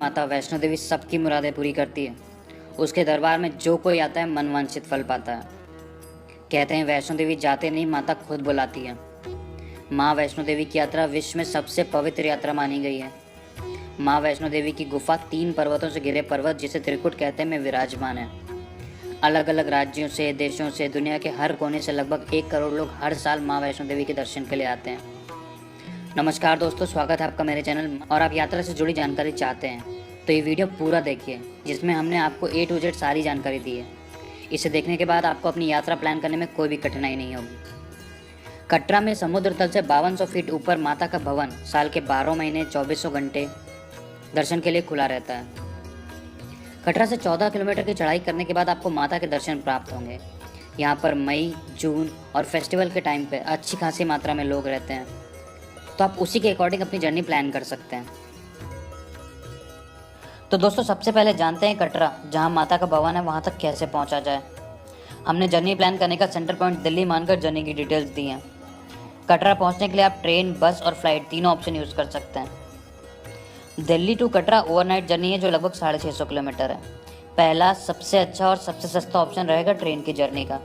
माता वैष्णो देवी सबकी मुरादें पूरी करती है। उसके दरबार में जो कोई आता है मनवांछित फल पाता है। कहते हैं वैष्णो देवी जाते नहीं, माता खुद बुलाती है। माँ वैष्णो देवी की यात्रा विश्व में सबसे पवित्र यात्रा मानी गई है। माँ वैष्णो देवी की गुफा 3 पर्वतों से घिरे पर्वत, जिसे त्रिकुट कहते हैं, में विराजमान है। अलग अलग राज्यों से, देशों से, दुनिया के हर कोने से लगभग 1 करोड़ लोग हर साल माँ वैष्णो देवी के दर्शन के लिए आते हैं। नमस्कार दोस्तों, स्वागत है आपका मेरे चैनल में। और आप यात्रा से जुड़ी जानकारी चाहते हैं तो ये वीडियो पूरा देखिए, जिसमें हमने आपको A to Z सारी जानकारी दी है। इसे देखने के बाद आपको अपनी यात्रा प्लान करने में कोई भी कठिनाई नहीं होगी। कटरा में समुद्र तल से 5200 फीट ऊपर माता का भवन साल के 12 महीने 2400 घंटे दर्शन के लिए खुला रहता है। कटरा से 14 किलोमीटर की चढ़ाई करने के बाद आपको माता के दर्शन प्राप्त होंगे। यहाँ पर मई, जून और फेस्टिवल के टाइम पे अच्छी खासी मात्रा में लोग रहते हैं, तो आप उसी के अकॉर्डिंग अपनी जर्नी प्लान कर सकते हैं। तो दोस्तों, सबसे पहले जानते हैं कटरा, जहां माता का भवन है, वहां तक कैसे पहुंचा जाए। हमने जर्नी प्लान करने का सेंटर पॉइंट दिल्ली मानकर जर्नी की डिटेल्स दी हैं। कटरा पहुंचने के लिए आप ट्रेन, बस और फ्लाइट तीनों ऑप्शन यूज़ कर सकते हैं। Delhi to Katra overnight journey है, जो लगभग 650 किलोमीटर है। पहला, सबसे अच्छा और सबसे सस्ता ऑप्शन रहेगा ट्रेन की जर्नी का,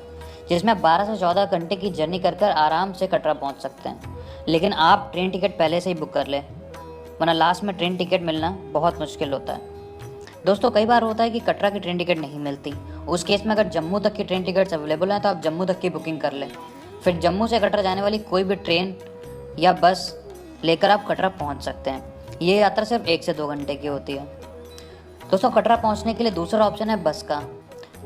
जिसमें 12 से 14 घंटे की जर्नी कर आराम से कटरा पहुँच सकते हैं। लेकिन आप ट्रेन टिकट पहले से ही बुक कर लें, वरना लास्ट में ट्रेन टिकट मिलना बहुत मुश्किल होता है। दोस्तों, कई बार होता है कि कटरा की ट्रेन टिकट नहीं मिलती। उस केस में अगर जम्मू तक की ट्रेन टिकट्स अवेलेबल हैं तो आप जम्मू तक की बुकिंग कर लें। फिर जम्मू से कटरा जाने वाली कोई भी ट्रेन या बस लेकर आप कटरा पहुंच सकते हैं। ये यात्रा सिर्फ 1 से 2 घंटे की होती है। दोस्तों, कटरा पहुंचने के लिए दूसरा ऑप्शन है बस का।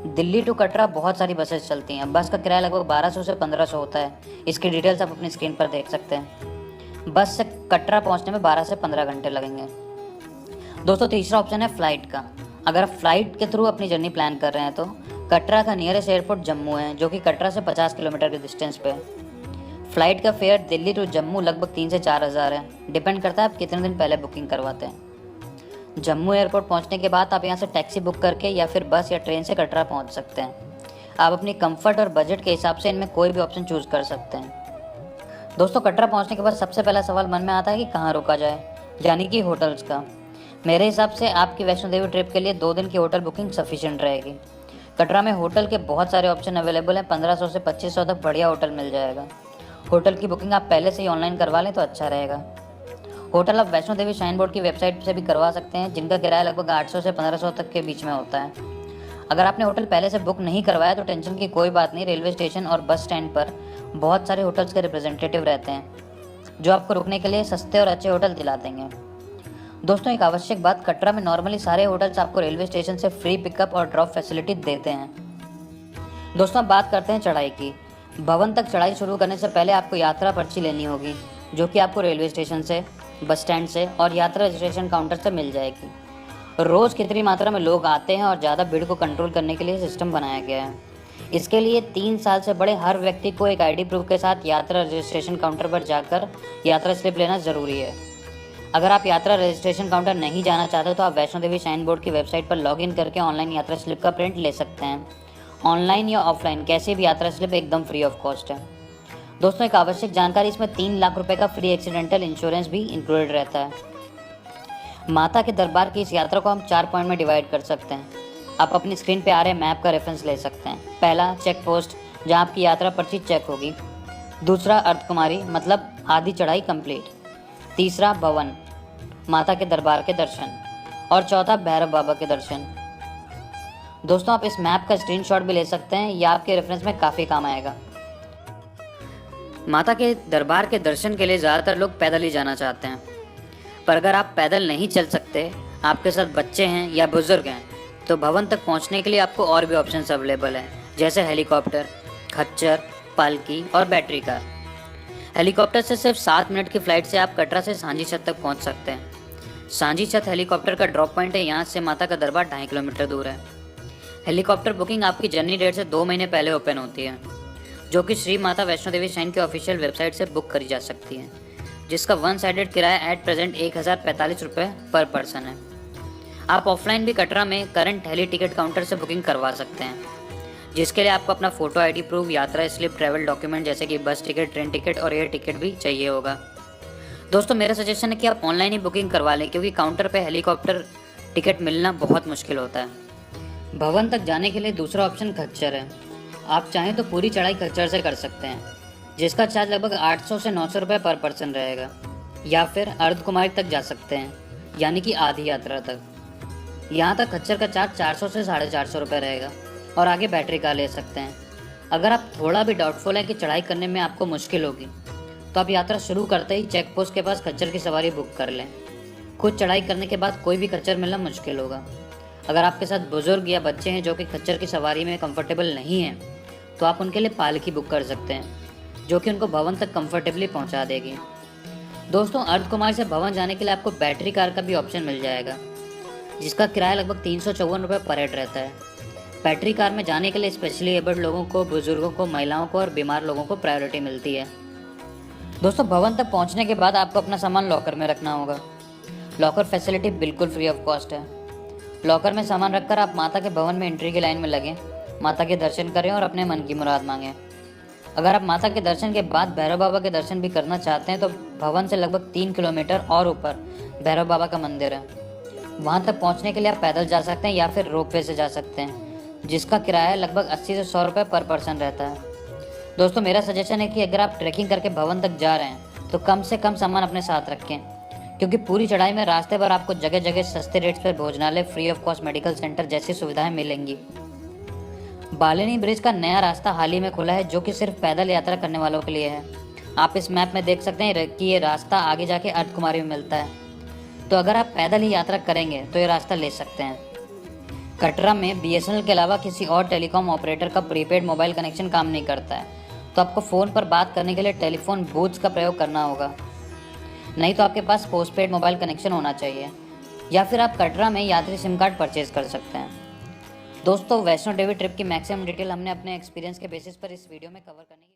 दिल्ली टू कटरा बहुत सारी बसेस चलती हैं। बस का किराया लगभग 1200 से 1500 होता है। इसकी डिटेल्स आप अपनी स्क्रीन पर देख सकते हैं। बस से कटरा पहुंचने में 12 से 15 घंटे लगेंगे। दोस्तों, तीसरा ऑप्शन है फ्लाइट का। अगर आप फ्लाइट के थ्रू अपनी जर्नी प्लान कर रहे हैं तो कटरा का नियरेस्ट एयरपोर्ट जम्मू है, जो कि कटरा से 50 किलोमीटर के डिस्टेंस पे है। फ्लाइट का फेयर दिल्ली टू जम्मू लगभग 3 से 4 हज़ार है। डिपेंड करता है आप कितने दिन पहले बुकिंग करवाते हैं। जम्मू एयरपोर्ट पहुंचने के बाद आप यहाँ से टैक्सी बुक करके या फिर बस या ट्रेन से कटरा पहुंच सकते हैं। आप अपनी कंफर्ट और बजट के हिसाब से इनमें कोई भी ऑप्शन चूज़ कर सकते हैं। दोस्तों, कटरा पहुंचने के बाद सबसे पहला सवाल मन में आता है कि कहाँ रुका जाए, यानी कि होटल्स का। मेरे हिसाब से आपकी वैष्णो देवी ट्रिप के लिए 2 दिन की होटल बुकिंग सफिशिएंट रहेगी। कटरा में होटल के बहुत सारे ऑप्शन अवेलेबल हैं। 1500 से 2500 तक बढ़िया होटल मिल जाएगा। होटल की बुकिंग आप पहले से ही ऑनलाइन करवा लें तो अच्छा रहेगा। होटल आप वैष्णो देवी श्राइन बोर्ड की वेबसाइट से भी करवा सकते हैं, जिनका किराया लगभग 800 से 1500 तक के बीच में होता है। अगर आपने होटल पहले से बुक नहीं करवाया तो टेंशन की कोई बात नहीं। रेलवे स्टेशन और बस स्टैंड पर बहुत सारे होटल्स के रिप्रेजेंटेटिव रहते हैं, जो आपको रुकने के लिए सस्ते और अच्छे होटल दिला देंगे। दोस्तों, एक आवश्यक बात, कटरा में नॉर्मली सारे होटल्स आपको रेलवे स्टेशन से फ्री पिकअप और ड्रॉप फैसिलिटी देते हैं। दोस्तों, अब बात करते हैं चढ़ाई की। भवन तक चढ़ाई शुरू करने से पहले आपको यात्रा पर्ची लेनी होगी, जो कि आपको रेलवे स्टेशन से, बस स्टैंड से और यात्रा रजिस्ट्रेशन काउंटर से मिल जाएगी। रोज़ कितनी मात्रा में लोग आते हैं और ज़्यादा भीड़ को कंट्रोल करने के लिए सिस्टम बनाया गया है। इसके लिए 3 साल से बड़े हर व्यक्ति को एक ID प्रूफ के साथ यात्रा रजिस्ट्रेशन काउंटर पर जाकर यात्रा स्लिप लेना ज़रूरी है। अगर आप यात्रा रजिस्ट्रेशन काउंटर नहीं जाना चाहते तो आप वैष्णो देवी श्राइन बोर्ड की वेबसाइट पर लॉगिन करके ऑनलाइन यात्रा स्लिप का प्रिंट ले सकते हैं। ऑनलाइन या ऑफलाइन कैसे भी यात्रा स्लिप एकदम फ्री ऑफ कॉस्ट है। दोस्तों, एक आवश्यक जानकारी, इसमें 3 लाख रुपए का फ्री एक्सीडेंटल इंश्योरेंस भी इंक्लूडेड रहता है। माता के दरबार की इस यात्रा को हम 4 पॉइंट में डिवाइड कर सकते हैं। आप अपनी स्क्रीन पे आ रहे मैप का रेफरेंस ले सकते हैं। पहला, चेक पोस्ट, जहाँ आपकी यात्रा पर्ची चेक होगी। दूसरा, अर्धकुमारी, मतलब आधी चढ़ाई कंप्लीट। तीसरा, भवन, माता के दरबार के दर्शन। और चौथा, भैरव बाबा के दर्शन। दोस्तों, आप इस मैप का स्क्रीनशॉट भी ले सकते हैं, यह आपके रेफरेंस में काफ़ी काम आएगा। माता के दरबार के दर्शन के लिए ज़्यादातर लोग पैदल ही जाना चाहते हैं, पर अगर आप पैदल नहीं चल सकते, आपके साथ बच्चे हैं या बुजुर्ग हैं, तो भवन तक पहुंचने के लिए आपको और भी ऑप्शंस अवेलेबल हैं, जैसे हेलीकॉप्टर, खच्चर, पालकी और बैटरी कार। हेलीकॉप्टर से सिर्फ 7 मिनट की फ़्लाइट से आप कटरा से सांझी छत तक पहुँच सकते हैं। सांझी छत हेलीकॉप्टर का ड्रॉप पॉइंट है। यहाँ से माता का दरबार 2.5 किलोमीटर दूर है। हेलीकॉप्टर बुकिंग आपकी जर्नी डेट से 2 महीने पहले ओपन होती है, जो कि श्री माता वैष्णो देवी श्राइन की ऑफिशियल वेबसाइट से बुक करी जा सकती है, जिसका 1 साइडेड किराया एट प्रेजेंट 1045 रुपये पर पर्सन है। आप ऑफलाइन भी कटरा में करंट हेली टिकट काउंटर से बुकिंग करवा सकते हैं, जिसके लिए आपको अपना फ़ोटो ID प्रूफ, यात्रा स्लिप, ट्रैवल डॉक्यूमेंट जैसे कि बस टिकट, ट्रेन टिकट और एयर टिकट भी चाहिए होगा। दोस्तों, मेरा सजेशन है कि आप ऑनलाइन ही बुकिंग करवा लें, क्योंकि काउंटर पे हेलीकॉप्टर टिकट मिलना बहुत मुश्किल होता है। भवन तक जाने के लिए दूसरा ऑप्शन खच्चर है। आप चाहें तो पूरी चढ़ाई खच्चर से कर सकते हैं, जिसका चार्ज लगभग 800 से 900 रुपये पर पर्सन रहेगा। या फिर अर्धकुमारी तक जा सकते हैं, यानी कि आधी यात्रा तक। यहाँ तक खच्चर का चार्ज 400 से 450 रुपये रहेगा और आगे बैटरी कार ले सकते हैं। अगर आप थोड़ा भी डाउटफुल हैं कि चढ़ाई करने में आपको मुश्किल होगी, तो आप यात्रा शुरू करते ही चेक पोस्ट के पास खच्चर की सवारी बुक कर लें। खुद चढ़ाई करने के बाद कोई भी खच्चर मिलना मुश्किल होगा। अगर आपके साथ बुजुर्ग या बच्चे हैं जो कि खच्चर की सवारी में कंफर्टेबल नहीं हैं, तो आप उनके लिए पालकी बुक कर सकते हैं, जो कि उनको भवन तक कंफर्टेबली पहुंचा देगी। दोस्तों, अर्धकुमारी से भवन जाने के लिए आपको बैटरी कार का भी ऑप्शन मिल जाएगा, जिसका किराया लगभग 354 रुपये पर हेड रहता है। बैटरी कार में जाने के लिए स्पेशली एबल्ड लोगों को, बुजुर्गों को, महिलाओं को और बीमार लोगों को प्रायोरिटी मिलती है। दोस्तों, भवन तक पहुंचने के बाद आपको अपना सामान लॉकर में रखना होगा। लॉकर फैसिलिटी बिल्कुल फ्री ऑफ कॉस्ट है। लॉकर में सामान रखकर आप माता के भवन में एंट्री की लाइन में लगें, माता के दर्शन करें और अपने मन की मुराद मांगें। अगर आप माता के दर्शन के बाद भैरव बाबा के दर्शन भी करना चाहते हैं, तो भवन से लगभग 3 किलोमीटर और ऊपर भैरव बाबा का मंदिर है। वहाँ तक पहुँचने के लिए आप पैदल जा सकते हैं या फिर रोपवे से जा सकते हैं, जिसका किराया लगभग 80 से 100 रुपये पर पर्सन रहता है। दोस्तों, मेरा सजेशन है कि अगर आप ट्रैकिंग करके भवन तक जा रहे हैं, तो कम से कम सामान अपने साथ रखें, क्योंकि पूरी चढ़ाई में रास्ते पर आपको जगह जगह सस्ते रेट्स पर भोजनालय, free of cost medical centre जैसी सुविधाएं मिलेंगी। बालिनी ब्रिज का नया रास्ता हाल ही में खुला है, जो कि सिर्फ पैदल यात्रा करने वालों के लिए है। आप इस मैप में देख सकते हैं कि ये रास्ता आगे जाके अर्धकुमारी में मिलता है, तो अगर आप पैदल ही यात्रा करेंगे तो ये रास्ता ले सकते हैं। कटरा में BSNL के अलावा किसी और टेलीकॉम ऑपरेटर का प्रीपेड मोबाइल कनेक्शन काम नहीं करता है, तो आपको फ़ोन पर बात करने के लिए टेलीफोन बूथ्स का प्रयोग करना होगा। नहीं तो आपके पास पोस्टपेड मोबाइल कनेक्शन होना चाहिए, या फिर आप कटरा में यात्री सिम कार्ड परचेज कर सकते हैं। दोस्तों, वैष्णो देवी ट्रिप की मैक्सिमम डिटेल हमने अपने एक्सपीरियंस के बेसिस पर इस वीडियो में कवर करनी